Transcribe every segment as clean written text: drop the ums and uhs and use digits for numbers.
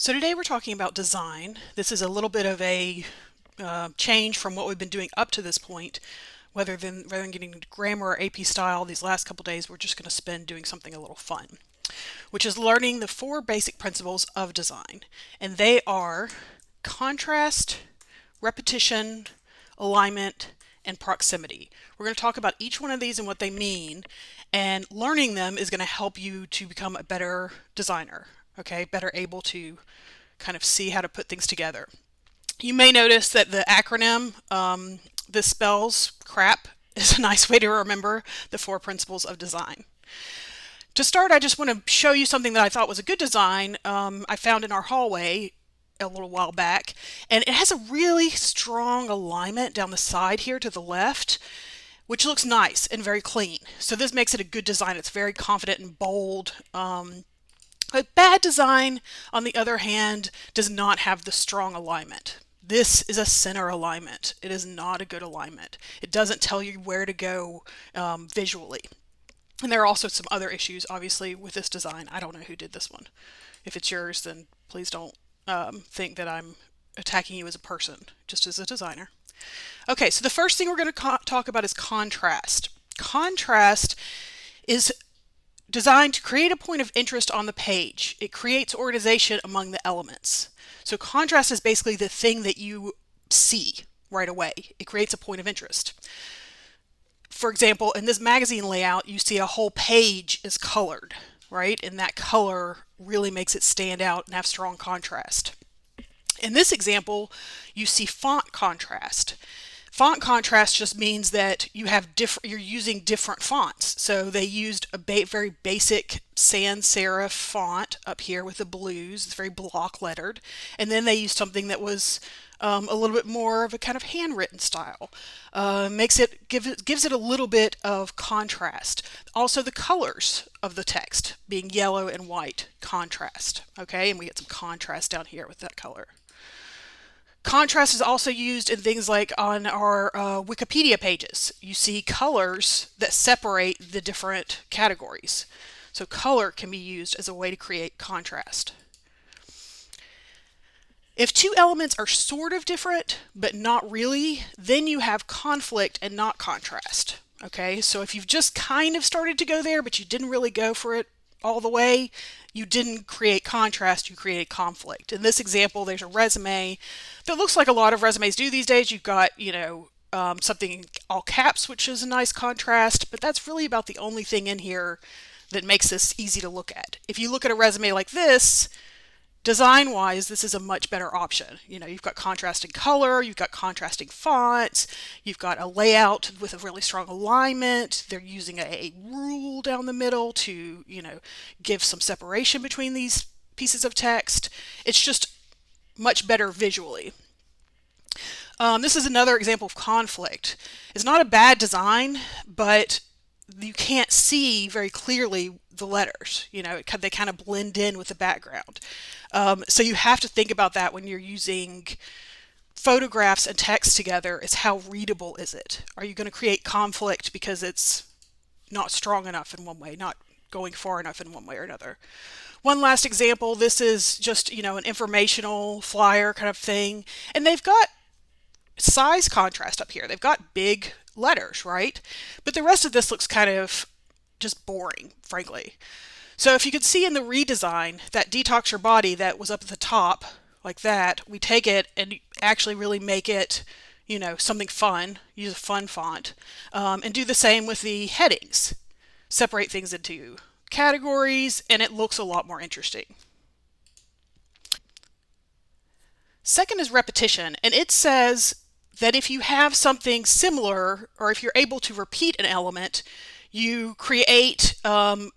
So today we're talking about design. This is a little bit of a change from what we've been doing up to this point. Rather than getting into grammar or AP style, these last couple days we're just going to spend doing something a little fun, which is learning the four basic principles of design. And they are contrast, repetition, alignment, and proximity. We're going to talk about each one of these and what they mean, and learning them is going to help you to become a better designer, okay? Better able to kind of see how to put things together. You may notice that the acronym, this spells CRAP, is a nice way to remember the four principles of design. To start, I just want to show you something that I thought was a good design I found in our hallway a little while back, and it has a really strong alignment down the side here to the left, which looks nice and very clean. So this makes it a good design. It's very confident and bold. A bad design, on the other hand, does not have the strong alignment. This is a center alignment. It is not a good alignment. It doesn't tell you where to go visually. And there are also some other issues, obviously, with this design. I don't know who did this one. If it's yours, then please don't think that I'm attacking you as a person, just as a designer. Okay, so the first thing we're going to talk about is contrast. Contrast is designed to create a point of interest on the page. It creates organization among the elements. So contrast is basically the thing that you see right away. It creates a point of interest. For example, in this magazine layout, you see a whole page is colored, right? And that color really makes it stand out and have strong contrast. In this example, you see font contrast. Font contrast just means that you're using different fonts. So they used a very basic sans serif font up here with the blues. It's very block lettered. And then they used something that was a little bit more of a kind of handwritten style. Gives it a little bit of contrast. Also the colors of the text being yellow and white, contrast. Okay, and we get some contrast down here with that color. Contrast is also used in things like on our Wikipedia pages. You see colors that separate the different categories. So color can be used as a way to create contrast. If two elements are sort of different, but not really, then you have conflict and not contrast. Okay, so if you've just kind of started to go there, but you didn't really go for it all the way, you didn't create contrast, you created conflict. In this example, there's a resume that looks like a lot of resumes do these days. You've got, something in all caps, which is a nice contrast, but that's really about the only thing in here that makes this easy to look at. If you look at a resume like this, design-wise, this is a much better option. You've got contrasting color, you've got contrasting fonts, you've got a layout with a really strong alignment. They're using a rule down the middle to, give some separation between these pieces of text. It's just much better visually. This is another example of conflict. It's not a bad design, but you can't see very clearly the letters. They kind of blend in with the background. So you have to think about that when you're using photographs and text together. Is how readable is it? Are you going to create conflict because it's not strong enough in one way, not going far enough in one way or another? One last example, this is just, an informational flyer kind of thing. And they've got size contrast up here. They've got big letters, right? But the rest of this looks kind of just boring, frankly. So if you could see in the redesign, that detox your body that was up at the top like that, we take it and actually really make it, something fun, use a fun font, and do the same with the headings. Separate things into categories, and it looks a lot more interesting. Second is repetition, and it says that if you have something similar, or if you're able to repeat an element, you create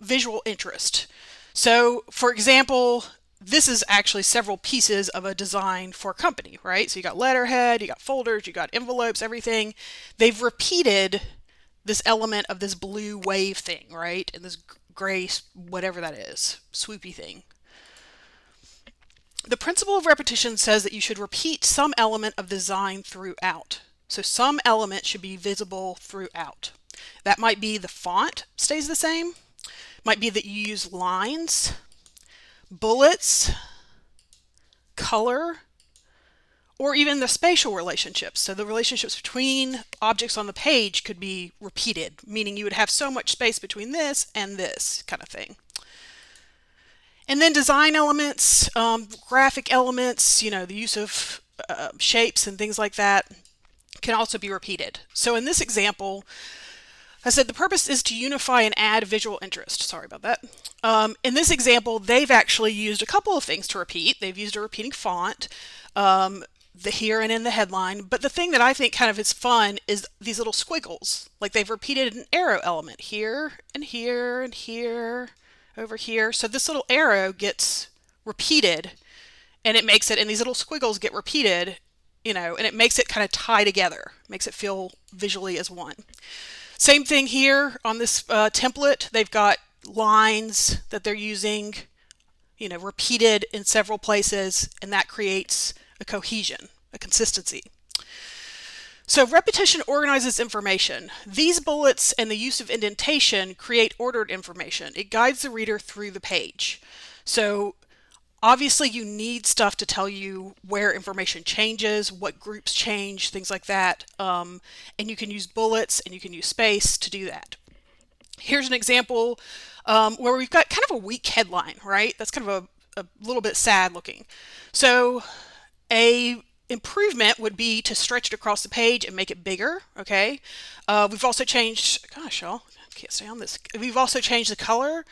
visual interest. So, for example, this is actually several pieces of a design for a company, right? So you got letterhead, you got folders, you got envelopes, everything. They've repeated this element of this blue wave thing, right? And this gray, whatever that is, swoopy thing. The principle of repetition says that you should repeat some element of design throughout. So some element should be visible throughout. That might be the font stays the same. Might be that you use lines, bullets, color or even the spatial relationships. So the relationships between objects on the page could be repeated, meaning you would have so much space between this and this kind of thing. And then design elements, graphic elements, the use of shapes and things like that can also be repeated. So in this example, I said the purpose is to unify and add visual interest. Sorry about that. In this example, they've actually used a couple of things to repeat. They've used a repeating font, the here and in the headline. But the thing that I think kind of is fun is these little squiggles. Like they've repeated an arrow element here and here and here, over here. So this little arrow gets repeated and it makes it, and these little squiggles get repeated, and it makes it kind of tie together, makes it feel visually as one. Same thing here on this template. They've got lines that they're using, repeated in several places, and that creates a cohesion, a consistency. So repetition organizes information. These bullets and the use of indentation create ordered information. It guides the reader through the page. So obviously you need stuff to tell you where information changes, what groups change, things like that. And you can use bullets and you can use space to do that. Here's an example where we've got kind of a weak headline, right? That's kind of a little bit sad looking. So a improvement would be to stretch it across the page and make it bigger, okay? We've also changed, gosh, y'all, I can't stay on this. We've also changed the color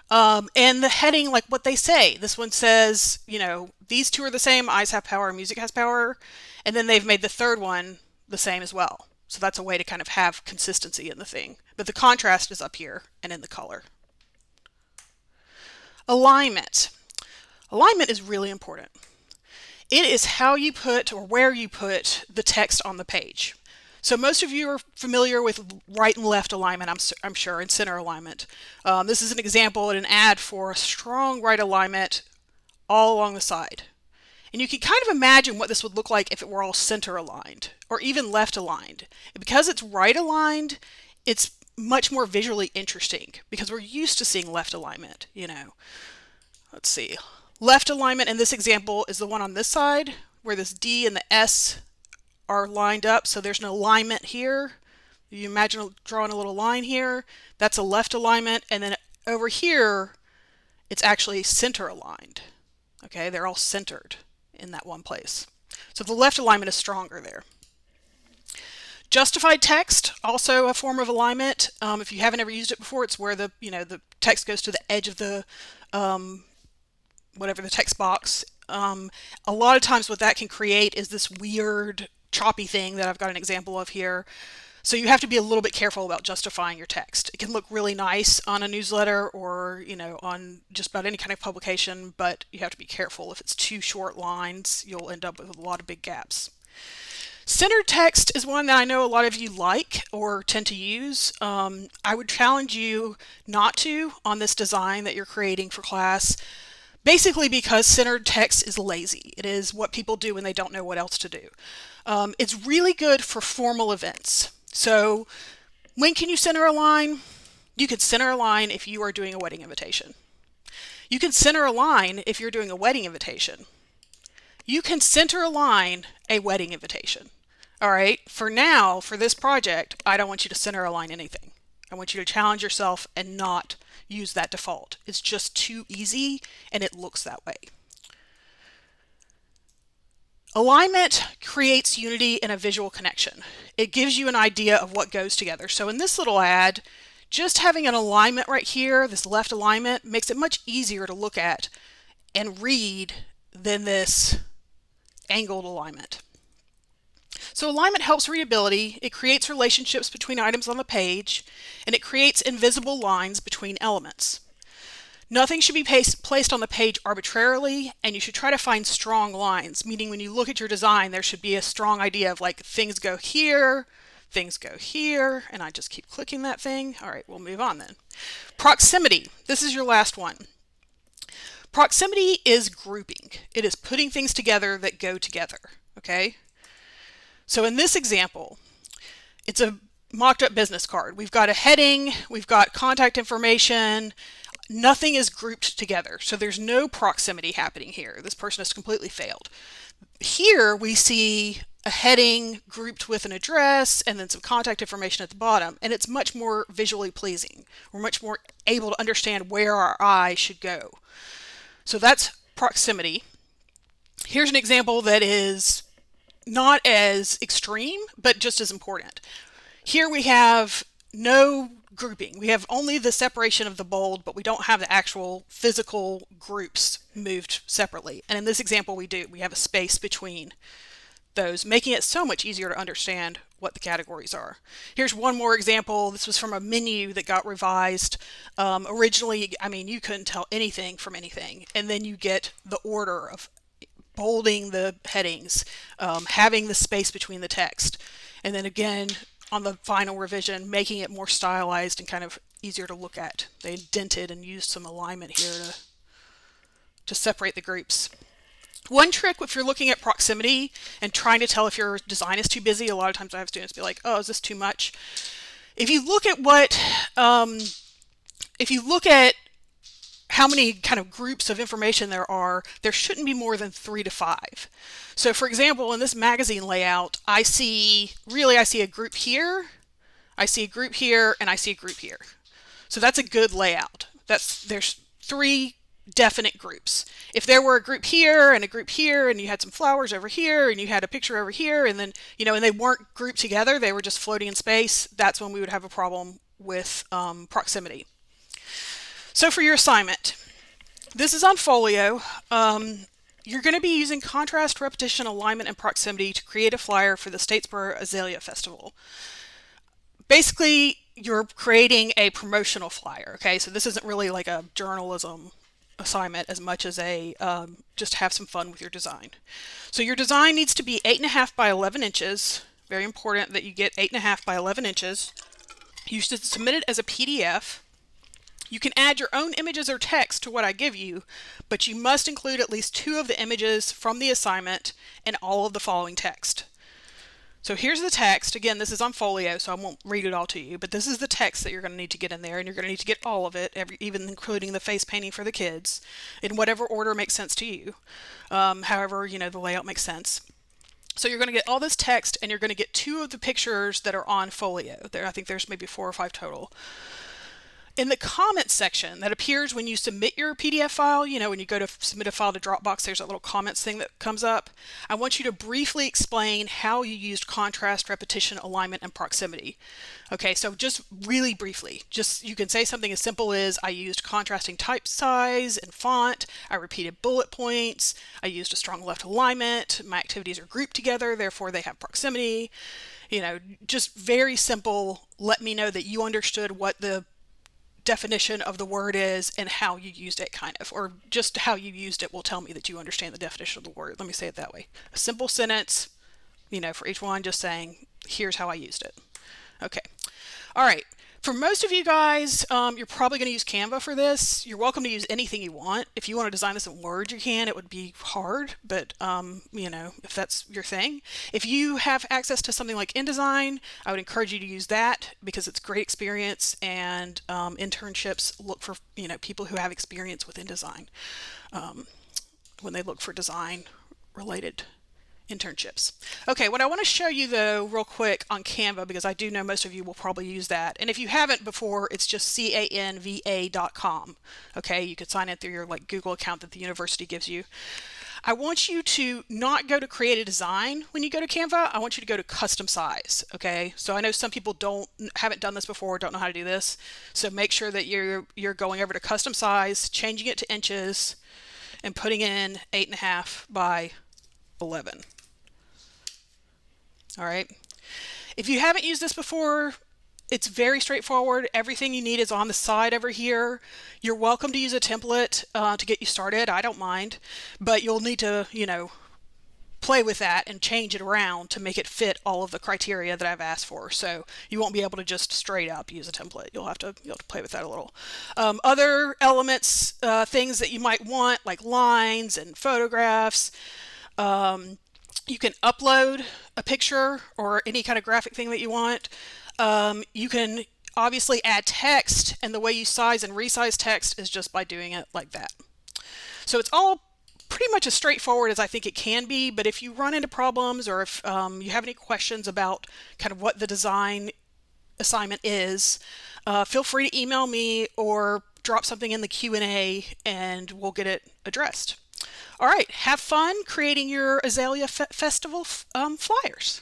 and the heading, like what they say. This one says, these two are the same, eyes have power, music has power, and then they've made the third one the same as well. So that's a way to kind of have consistency in the thing. But the contrast is up here and in the color. Alignment. Alignment is really important. It is how you put or where you put the text on the page. So most of you are familiar with right and left alignment, I'm sure, and center alignment. This is an example in an ad for a strong right alignment all along the side. And you can kind of imagine what this would look like if it were all center aligned or even left aligned. And because it's right aligned, it's much more visually interesting because we're used to seeing left alignment, Let's see. Left alignment in this example is the one on this side where this D and the S are lined up. So there's an alignment here. You imagine drawing a little line here. That's a left alignment. And then over here, it's actually center aligned. Okay, they're all centered in that one place. So the left alignment is stronger there. Justified text, also a form of alignment. If you haven't ever used it before, it's where the text goes to the edge of the whatever the text box. A lot of times what that can create is this weird choppy thing that I've got an example of here. So you have to be a little bit careful about justifying your text. It can look really nice on a newsletter or on just about any kind of publication, but you have to be careful. If it's too short lines, you'll end up with a lot of big gaps. Centered text is one that I know a lot of you like or tend to use. I would challenge you not to on this design that you're creating for class. Basically because centered text is lazy. It is what people do when they don't know what else to do. It's really good for formal events. So when can you center a line? You could center a line if you are doing a wedding invitation. You can center a line if you're doing a wedding invitation. You can center a line a wedding invitation. All right, for now, for this project, I don't want you to center align anything. I want you to challenge yourself and not use that default. It's just too easy and it looks that way. Alignment creates unity and a visual connection. It gives you an idea of what goes together. So in this little ad, just having an alignment right here, this left alignment, makes it much easier to look at and read than this angled alignment. So alignment helps readability, it creates relationships between items on the page, and it creates invisible lines between elements. Nothing should be placed on the page arbitrarily, and you should try to find strong lines, meaning when you look at your design, there should be a strong idea of like things go here, and I just keep clicking that thing. All right, we'll move on then. Proximity, this is your last one. Proximity is grouping. It is putting things together that go together, okay? So in this example, it's a mocked up business card. We've got a heading, we've got contact information, nothing is grouped together. So there's no proximity happening here. This person has completely failed. Here we see a heading grouped with an address and then some contact information at the bottom, and it's much more visually pleasing. We're much more able to understand where our eye should go. So that's proximity. Here's an example that is not as extreme, but just as important. Here we have no grouping. We have only the separation of the bold, but we don't have the actual physical groups moved separately. And in this example, we do. We have a space between those, making it so much easier to understand what the categories are. Here's one more example. This was from a menu that got revised. Originally, I mean, you couldn't tell anything from anything. And then you get the order of bolding the headings, having the space between the text. And then again, on the final revision, making it more stylized and kind of easier to look at. They indented and used some alignment here to separate the groups. One trick if you're looking at proximity and trying to tell if your design is too busy, a lot of times I have students be like, oh, is this too much? If you look at how many kind of groups of information there are, there shouldn't be more than 3 to 5. So for example, in this magazine layout, I see a group here, I see a group here, and I see a group here. So that's a good layout. There's 3 definite groups. If there were a group here and a group here, and you had some flowers over here, and you had a picture over here, and then, and they weren't grouped together, they were just floating in space, that's when we would have a problem with proximity. So for your assignment, this is on Folio. You're going to be using contrast, repetition, alignment, and proximity to create a flyer for the Statesboro Azalea Festival. Basically, you're creating a promotional flyer, okay? So this isn't really like a journalism assignment as much as a just have some fun with your design. So your design needs to be 8.5 by 11 inches. Very important that you get 8.5 by 11 inches. You should submit it as a PDF. You can add your own images or text to what I give you, but you must include at least 2 of the images from the assignment and all of the following text. So here's the text. Again, this is on Folio, so I won't read it all to you, but this is the text that you're going to need to get in there, and you're going to need to get all of it, even including the face painting for the kids, in whatever order makes sense to you. However, the layout makes sense. So you're going to get all this text, and you're going to get 2 of the pictures that are on Folio. I think there's maybe 4 or 5 total. In the comments section that appears when you submit your PDF file, when you go to submit a file to Dropbox, there's that little comments thing that comes up. I want you to briefly explain how you used contrast, repetition, alignment, and proximity. Okay, so just really briefly, you can say something as simple as I used contrasting type size and font, I repeated bullet points, I used a strong left alignment, my activities are grouped together, therefore they have proximity. Just very simple, let me know that you understood what the definition of the word is and how you used it, or just how you used it will tell me that you understand the definition of the word. Let me say it that way. A simple sentence, for each one, just saying, here's how I used it. Okay. All right. For most of you guys, you're probably going to use Canva for this. You're welcome to use anything you want. If you want to design this in Word, you can. It would be hard, but, if that's your thing. If you have access to something like InDesign, I would encourage you to use that because it's great experience, and internships look for, people who have experience with InDesign when they look for design-related internships. Okay, what I want to show you though real quick on Canva, because I do know most of you will probably use that, and if you haven't before, it's just canva.com. Okay, you could sign in through your Google account that the university gives you. I want you to not go to create a design when you go to Canva. I want you to go to custom size. Okay, so I know some people haven't done this before, don't know how to do this, so make sure that you're going over to custom size, changing it to inches, and putting in 8.5 by 11. All right. If you haven't used this before, it's very straightforward. Everything you need is on the side over here. You're welcome to use a template to get you started. I don't mind, but you'll need to, play with that and change it around to make it fit all of the criteria that I've asked for. So you won't be able to just straight up use a template. You'll have to play with that a little. Other elements, things that you might want, like lines and photographs. You can upload a picture or any kind of graphic thing that you want. You can obviously add text, and the way you size and resize text is just by doing it like that. So it's all pretty much as straightforward as I think it can be, but if you run into problems or if you have any questions about kind of what the design assignment is, feel free to email me or drop something in the Q&A and we'll get it addressed. All right, have fun creating your Azalea Festival flyers.